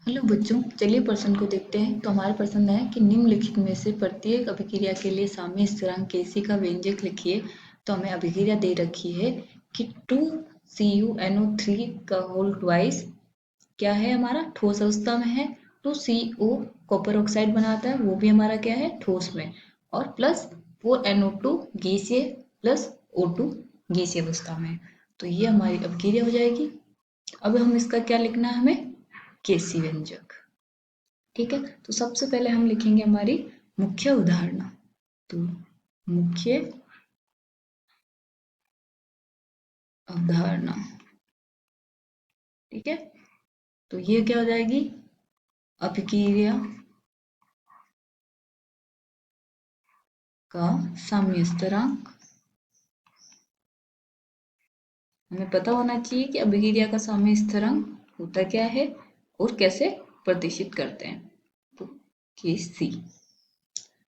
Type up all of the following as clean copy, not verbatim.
Hello बच्चों, चलिए प्रश्न को देखते हैं। तो हमारा प्रश्न है कि निम्नलिखित में से प्रत्येक अभिक्रिया के लिए साम्य स्थिरांक Kc का व्यंजक लिखिए। तो हमें अभिक्रिया दे रखी है कि 2CuNO3 का होल ट्वाइस क्या है, हमारा ठोस अवस्था में है। 2CO कॉपर ऑक्साइड बनाता है, वो भी हमारा क्या है, ठोस में। और प्लस 4NO2 गैसीय प्लस O2 गैसीय अवस्था में। तो ये हमारी अभिक्रिया हो जाएगी। अब हम इसका क्या लिखना है, हमें Kc व्यंजक। ठीक है, तो सबसे पहले हम लिखेंगे हमारी मुख्य उदाहरण। तो मुख्य अवधारणा, ठीक है। तो ये क्या हो जाएगी, अभिक्रिया का साम्य स्थिरांक। हमें पता होना चाहिए कि अभिक्रिया का साम्य स्थिरांक होता क्या है और कैसे प्रदर्शित करते हैं। तो Kc।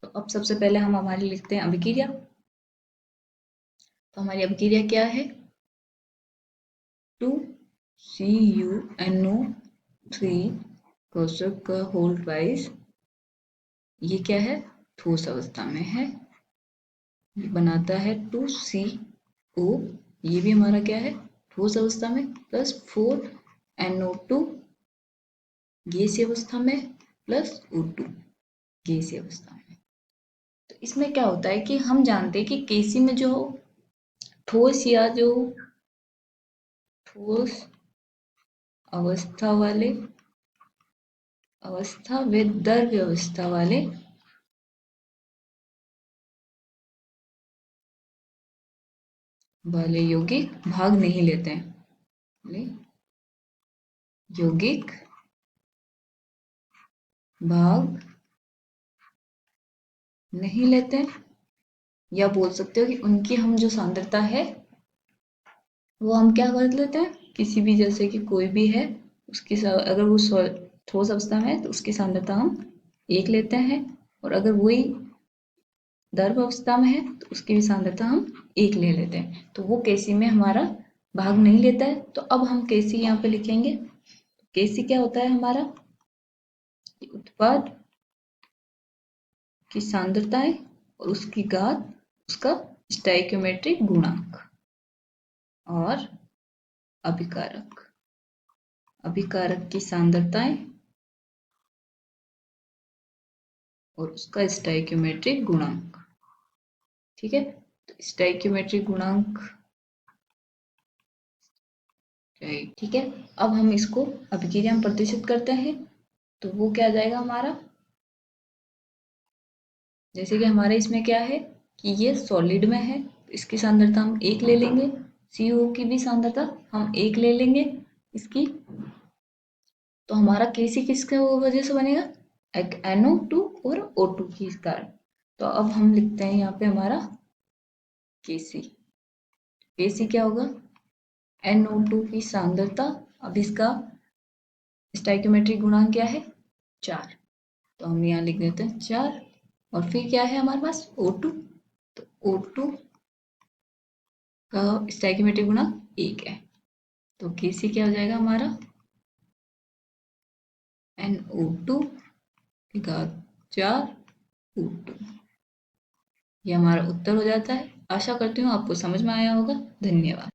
तो अब सबसे पहले हम हमारी लिखते हैं अभिक्रिया। तो हमारी अभिक्रिया क्या है, 2CuNO3 कोष्ठक का होल ट्वाइस, ये क्या है, ठोस अवस्था में है। ये बनाता है 2CO, ये भी हमारा क्या है, ठोस अवस्था में, प्लस 4NO2 गैसीय अवस्था में, प्लस O2 गैसीय अवस्था में। तो इसमें क्या होता है कि हम जानते हैं कि Kc में जो ठोस या जो ठोस अवस्था वाले अवस्था व द्रव्य अवस्था वाले यौगिक भाग नहीं लेते हैं। यौगिक भाग नहीं लेते हैं, या बोल सकते हो कि उनकी हम जो सांद्रता है वो हम क्या कर लेते हैं, किसी भी, जैसे कि कोई भी है उसकी अगर वो ठोस अवस्था में है तो उसकी सांद्रता हम 1 लेते हैं, और अगर वही द्रव अवस्था में है तो उसकी भी सांद्रता हम 1 ले लेते हैं। तो वो Kc में हमारा भाग नहीं लेता है। तो अब हम Kc यहाँ पे लिखेंगे। Kc क्या होता है हमारा, उत्पाद की सांद्रता है और उसकी घात, उसका स्टोइकियोमेट्रिक गुणांक, और अभिकारक अभिकारक की सांद्रताएं और उसका स्टोइकियोमेट्रिक गुणांक। ठीक है, तो स्टोइकियोमेट्रिक गुणांक, ठीक है। अब हम इसको अभिक्रिया में प्रदर्शित करते हैं। तो वो क्या आ जाएगा हमारा, जैसे कि हमारे इसमें क्या है कि ये सॉलिड में है, तो इसकी सांद्रता हम 1 ले लेंगे। CO की भी सांद्रता हम 1 ले लेंगे इसकी। तो हमारा Kc किसके वजह से बनेगा, एक NO2 और O2 की कारण। तो अब हम लिखते हैं यहाँ पे हमारा Kc। Kc क्या होगा, NO2 की सांद्रता, अब इसका स्टोइकियोमेट्रिक गुणांक क्या है, 4। तो हम यहाँ लिख देते हैं 4, और फिर क्या है हमारे पास O2। तो O2 का स्टोइकियोमेट्रिक गुणांक 1 है। तो Kc क्या हो जाएगा हमारा, NO2 की घात 4 O2। ये हमारा उत्तर हो जाता है। आशा करती हूँ आपको समझ में आया होगा। धन्यवाद।